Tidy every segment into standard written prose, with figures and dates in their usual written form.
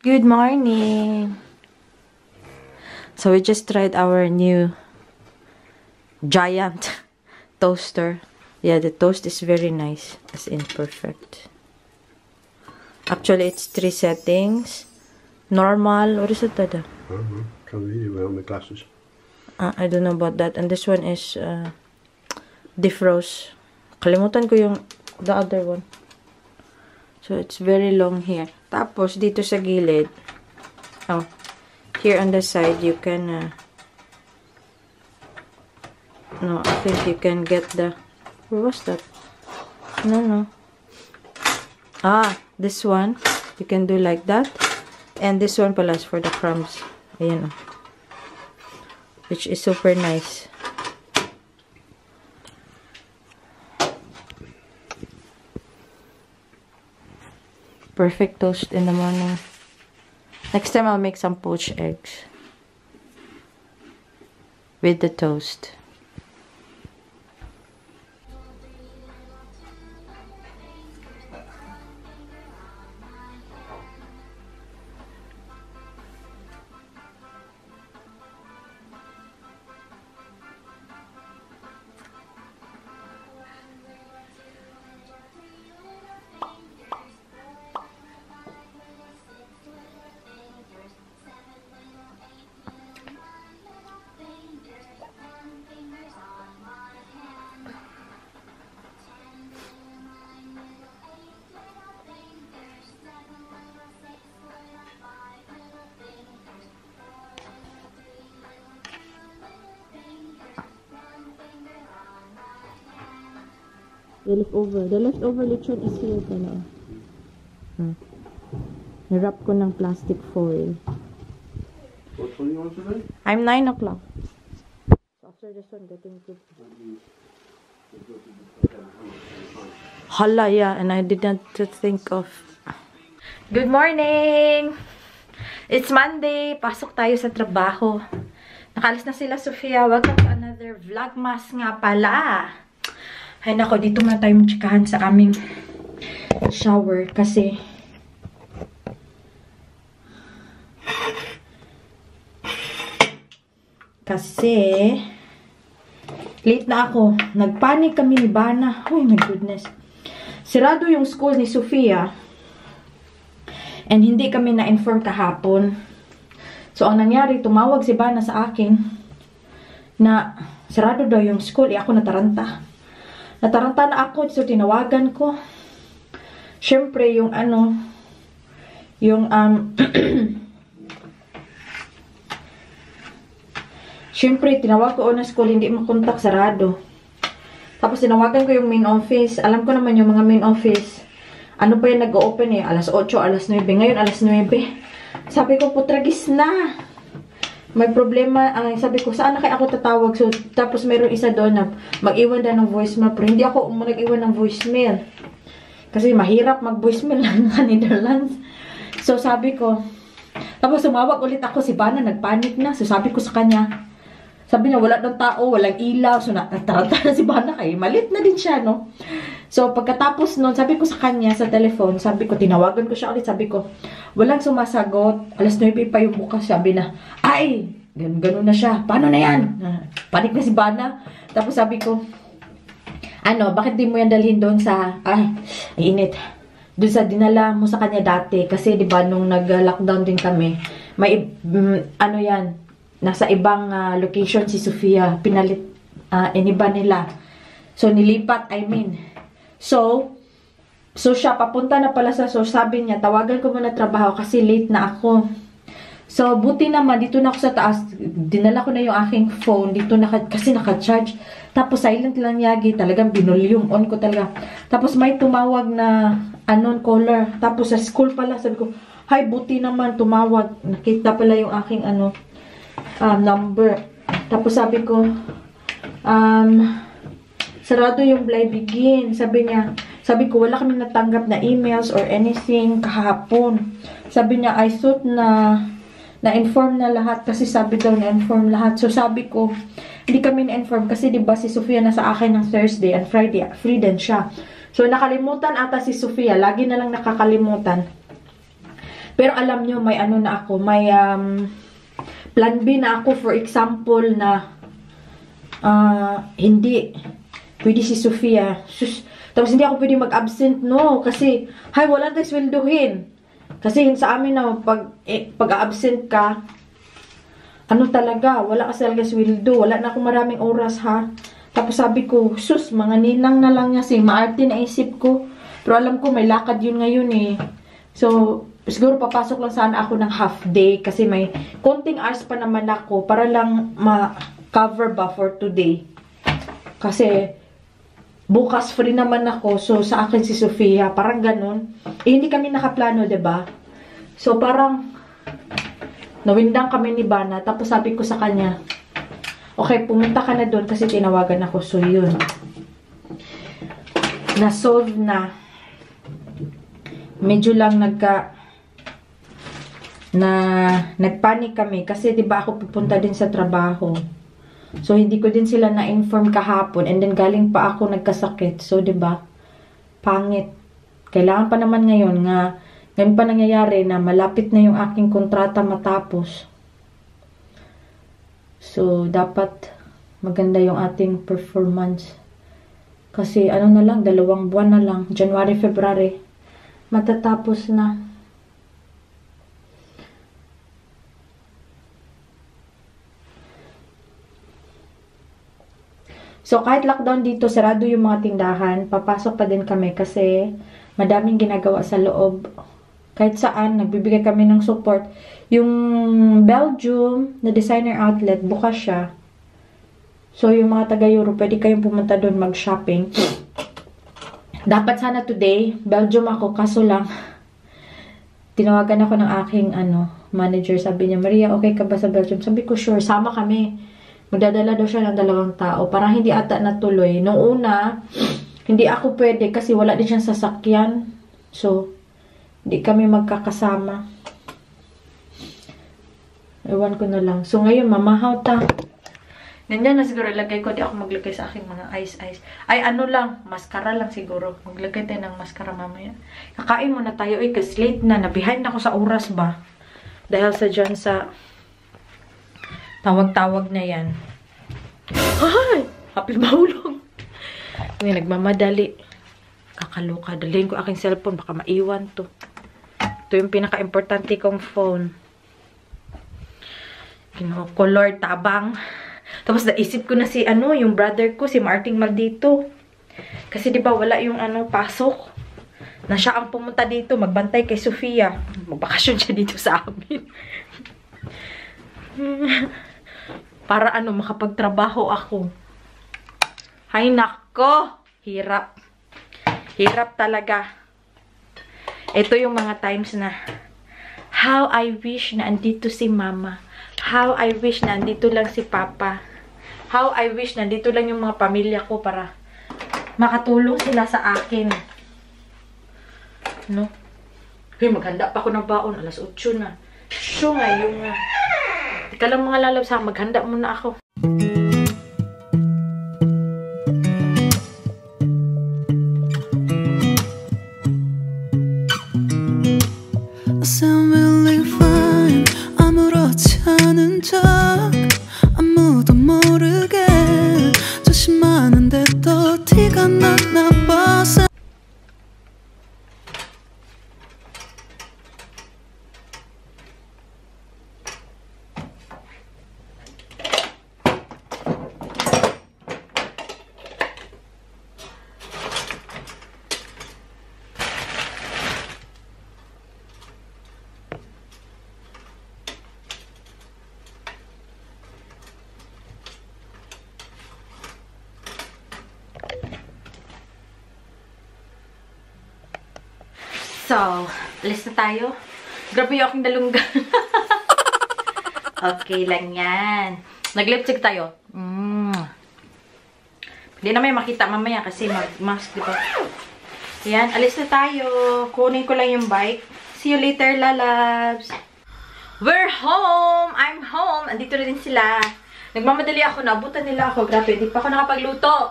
Good morning! So we just tried our new giant toaster. Yeah, the toast is very nice. As in perfect. Actually, it's 3 settings. Normal. What is it, Dada? Can read it well with glasses. I don't know about that. And this one is defrost. Kalimutan ko yung the other one. So, it's very long here. Tapos, dito sa gilid. Oh. Here on the side, you can no, I think you can get the... Where was that? No. This one. You can do like that. And this one pala is for the crumbs. Ayan, oh. Which is super nice. Perfect toast in the morning. Next time I'll make some poached eggs with the toast. The leftover lechon is here pala. Nirap ko ng plastic foil. What time you want today? I'm 9 o'clock. So after this one, getting good. Hala, yeah, and I didn't think of... Good morning! It's Monday. Pasok tayo sa trabaho. Nakalis na sila, Sophia. Welcome to another vlogmas nga pala. Ay nako, dito muna tayo mag-chikahan sa aming shower kasi late na ako. Nagpanik kami ni Bana. Oh my goodness. Sirado yung school ni Sophia and hindi kami na-inform kahapon. So, ang nangyari, tumawag si Bana sa akin na sirado daw yung school. Ako nataranta. Nataranta na ako, so tinawagan ko. Siyempre, yung siyempre, tinawag ko na school, hindi makontak, sarado. Tapos, tinawagan ko yung main office. Alam ko naman yung mga main office. Ano pa yung nag-open eh? Alas 8, alas 9. Ngayon, alas 9. Sabi ko, putragis na. May problema, sabi ko, saan na kaya ako tatawag? So, tapos mayroong isa doon na mag-iwan na ng voicemail. Pero hindi ako nag-iwan ng voicemail. Kasi mahirap mag-voicemail lang sa Netherlands. So, sabi ko, tapos sumawag ulit ako, si Bana, nagpanik na. So, sabi ko sa kanya, sabi niya, wala ng tao, walang ilaw. So, natarata na si Bana kay malit na din siya, no? So, pagkatapos nun, sabi ko sa kanya, sa telephone, sabi ko, tinawagan ko siya ulit, sabi ko, walang sumasagot. Alas 9 pa yung bukas, sabi na, ay, ganun na siya. Paano na yan? Panik na si Bana. Tapos sabi ko, bakit di mo yan dalhin doon sa, init. Doon sa dinala mo sa kanya dati. Kasi, di ba, nung nag-lockdown din kami, may, yan, nasa ibang location si Sophia. Pinalit, iniba nila. So, nilipat, So siya, papunta na pala so sabi niya, tawagan ko muna trabaho kasi late na ako. So, buti naman, dito na ako sa taas. Dinala ko na yung aking phone. Dito kasi naka-charge. Tapos, silent lang yagi. Talagang binulyong on ko talaga. Tapos, may tumawag na unknown caller. Tapos, sa school pala, sabi ko, hi, buti naman, tumawag. Nakita pala yung aking, number. Tapos, sabi ko, sarado yung begin. Sabi ko, wala kami natanggap na emails or anything kahapon. Sabi niya, I thought na-inform na lahat kasi sabi daw na-inform lahat. So sabi ko, hindi kami na-inform kasi diba si Sophia na sa akin ng Thursday and Friday, free din siya. So nakalimutan ata si Sophia, lagi na lang nakakalimutan. Pero alam nyo, may ano na ako, may plan B na ako. For example na hindi pwede si Sophia. Tapos hindi ako pwede mag-absent, no. Kasi, wala tayong sweldohin. Kasi sa amin na pag-absent ka, ano talaga, wala kasi talaga sweldo. Wala na akong maraming oras, ha. Tapos sabi ko, sus, mga ninang na lang niya. Maarte na isip ko. Pero alam ko, may lakad yun ngayon eh. So, siguro papasok lang sana ako ng half day. Kasi may konting hours pa naman ako. Para lang ma-cover ba for today. Kasi, bukas free naman ako. So, sa akin si Sophia. Parang ganun. Hindi kami nakaplano, diba? So, parang nawindang kami ni Bana. Tapos sabi ko sa kanya, okay, pumunta ka na doon kasi tinawagan ako. So, yun. Na-solve na. Medyo lang nagpanic kami. Kasi, diba, ako pupunta din sa trabaho. So, hindi ko din sila na-inform kahapon. And then, galing pa ako nagkasakit. So, diba, pangit. Kailangan pa naman ngayon pa nangyayari na malapit na yung aking kontrata matapos. So, dapat maganda yung ating performance. Kasi, ano na lang, 2 buwan na lang. January, February. Matatapos na. So, kahit lockdown dito, sarado yung mga tindahan. Papasok pa din kami kasi madaming ginagawa sa loob. Kahit saan, nagbibigay kami ng support. Yung Belgium na designer outlet, bukas siya. So, yung mga taga-Euro, pwede kayong pumunta doon mag-shopping. Dapat sana today, Belgium ako, kaso lang, tinawagan ako ng aking manager. Sabi niya, Maria, okay ka ba sa Belgium? Sabi ko, sure, sama kami. Magdadala daw siya ng 2 tao. Parang hindi ata natuloy. Nung una, hindi ako pwede kasi wala din siyang sasakyan. So, hindi kami magkakasama. Ewan ko na lang. So, ngayon, mamahaw ta. Nandiyan na siguro ilagay ko. Di ako maglagay sa aking mga ice. Ay, ano lang. Mascara lang siguro. Maglagay tayo ng mascara mamaya. Kakain muna tayo. Kasi late na. Nabihind ako sa oras ba? Dahil sa dyan sa tawag-tawag na yan. Ay! Hapil mahulog. Ngayon, nagmamadali. Kakaloka. Dalhin ko aking cellphone. Baka maiwan to. Ito yung pinaka-importante kong phone. Color, tabang. Tapos naisip ko na si yung brother ko, si Marting Maldito. Kasi 'di ba wala yung pasok. Na siya ang pumunta dito, magbantay kay Sophia. Magbakasyon siya dito sa amin. Para makapagtrabaho ako. Hay nako, hirap. Hirap talaga. Ito yung mga times na how I wish na andito si Mama. How I wish na andito lang si Papa. How I wish na andito lang yung mga pamilya ko para makatulong sila sa akin. No? Hey, maghanda pa ako ng baon. Alas 8 na. So ngayon nga. Teka lang mga lalabs ha. Maghanda muna ako. 아무도 모르게 조심하는데 또 티가 나나 봐서 So, alis na tayo. Grabe yung aking dalunggan. Okay lang yan. Nag-lipstick tayo. Hindi na may makita mamaya kasi mag-mask, diba? Yan, alis na tayo. Kunin ko lang yung bike. See you later, lalabs. We're home! I'm home! Andito na din sila. Nagmamadali ako. Naabutan nila ako. Grabe, hindi pa ako nakapagluto.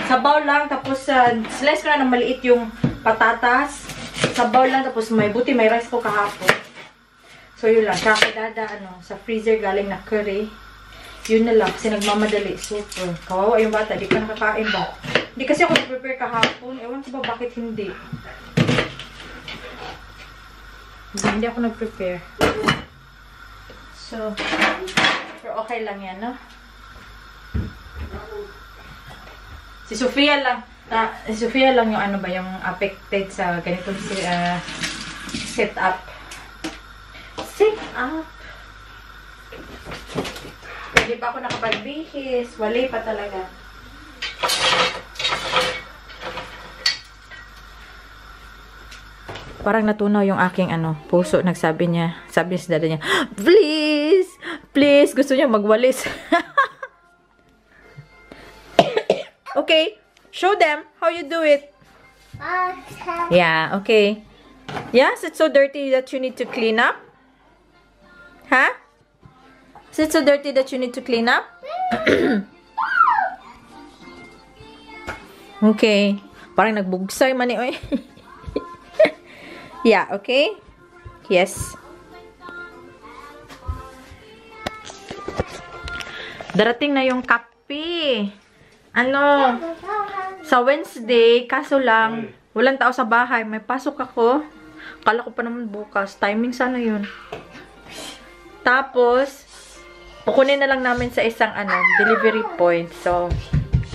Sabaw lang. Tapos, slice ko na ng maliit yung patatas. sabaw lang, tapos may buti, may rice ko kahapon. So, yun lang. Tsaka dada, sa freezer galing na curry. Yun na lang, kasi nagmamadali. Super. Kawawa yung bata, di ka nakakain ba? Hindi kasi ako nag-prepare kahapon. Ewan ko ba bakit hindi. Hindi ako nag-prepare. So, pero okay lang yan, no? Si Sophia lang yung yung affected sa ganitong setup. Hindi pa ako nakapagbihis. Wali pa talaga. Parang natunaw yung aking puso. Sabi sa dada niya, please! Please! Gusto niya magwalis. Okay. Show them how you do it. Yeah, okay. Yes, it's so dirty that you need to clean up. Huh? Is it so dirty that you need to clean up? Okay. Parang nagbugsay man eh. Yeah, okay? Yes. Darating na yung kape. Sa Wednesday, kaso lang, walang tao sa bahay. May pasok ako. Kala ko pa naman bukas. Timing sana yun. Tapos, pukunin na lang namin sa isang delivery point. So,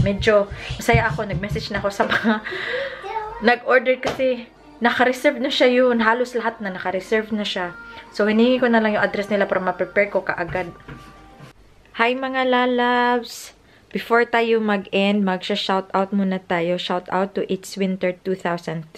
medyo masaya ako. Nag-message na ako sa mga nag-order kasi naka-reserve na siya yun. Halos lahat na naka-reserve na siya. So, hinihingi ko na lang yung address nila para ma-prepare ko kaagad. Hi mga lalabs! Before tayo mag-end, magsha-shoutout muna tayo. Shoutout to It's Winter 2003,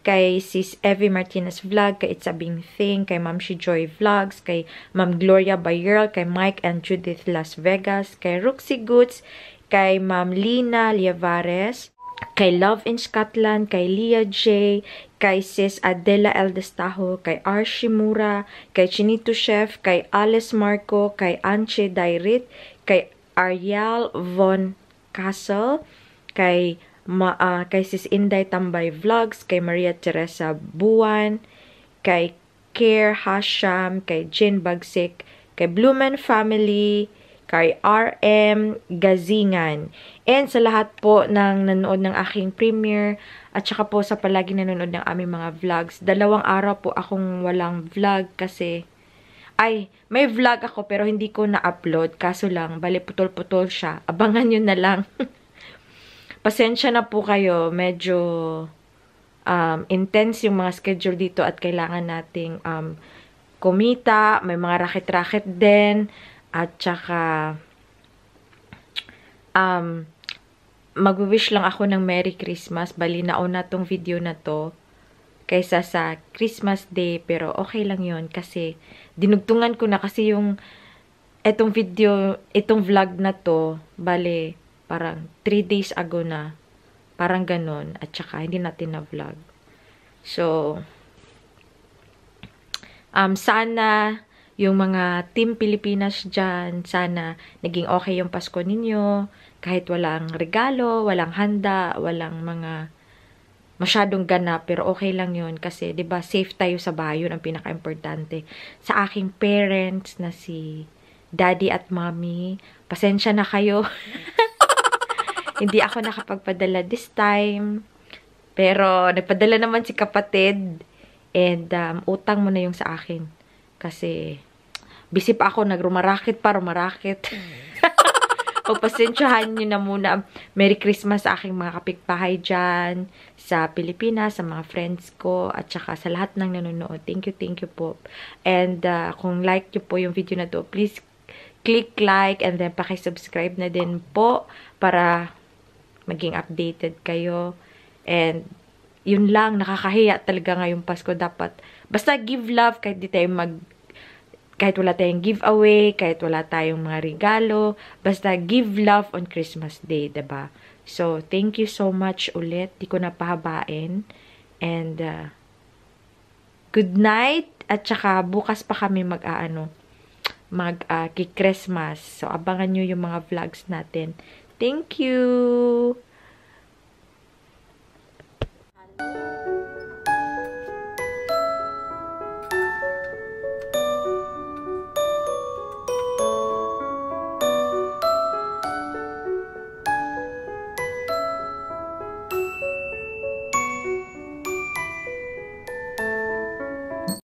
kay Sis Evie Martinez Vlog, kay It's a Bing Thing, kay Ma'am She Joy Vlogs, kay Ma'am Gloria Bayerl, kay Mike and Judith Las Vegas, kay Roxy Goods, kay Ma'am Lina Liavares, kay Love in Scotland, kay Leah J, kay Sis Adela El Destajo, kay R. Shimura, kay Chinito Chef, kay Alice Marco, kay Anche Dairit, kay Ariel Von Castle, kay Sis Inday Tambay Vlogs, kay Maria Teresa Buwan, kay Care Hasham, kay Jane Bagsik, kay Blumen Family, kay RM Gazingan. And sa lahat po ng nanood ng aking premiere, at saka po sa palagi nanonood ng aming mga vlogs. 2 araw po akong walang vlog kasi may vlog ako pero hindi ko na-upload. Kaso lang, bali putol-putol siya. Abangan nyo na lang. Pasensya na po kayo. Medyo intense yung mga schedule dito at kailangan nating kumita. May mga raket-raket din. At saka mag-wish lang ako ng Merry Christmas. Bali, nauna tong video na to kaysa sa Christmas Day, pero okay lang yon kasi dinugtungan ko na kasi yung itong vlog na to, bale, parang 3 days ago na, parang ganon, at saka hindi natin na vlog. So, sana yung mga Team Pilipinas dyan, sana naging okay yung Pasko ninyo, kahit walang regalo, walang handa, walang mga masyadong ganap, pero okay lang yun kasi 'di ba safe tayo sa bahay, yun ang pinaka-importante. Sa aking parents na si Daddy at Mommy, pasensya na kayo. Hindi ako nakapagpadala this time. Pero nagpadala naman si kapatid and utang mo na yung sa akin kasi busy pa ako, nagrumarakit. Pagpasensyahan nyo na muna. Merry Christmas sa aking mga kapitbahay dyan, sa Pilipinas, sa mga friends ko, at saka sa lahat ng nanonood. Thank you po. And kung like nyo po yung video na to, please click like and then pakisubscribe na din po para maging updated kayo. And yun lang, nakakahiya talaga ngayong Pasko. Dapat, basta give love kahit di tayo kahit wala tayong giveaway, kahit wala tayong mga regalo, basta give love on Christmas Day, diba? So, thank you so much ulit. Di ko napahabain. And, good night. At saka, bukas pa kami mag-Christmas. So, abangan nyo yung mga vlogs natin. Thank you!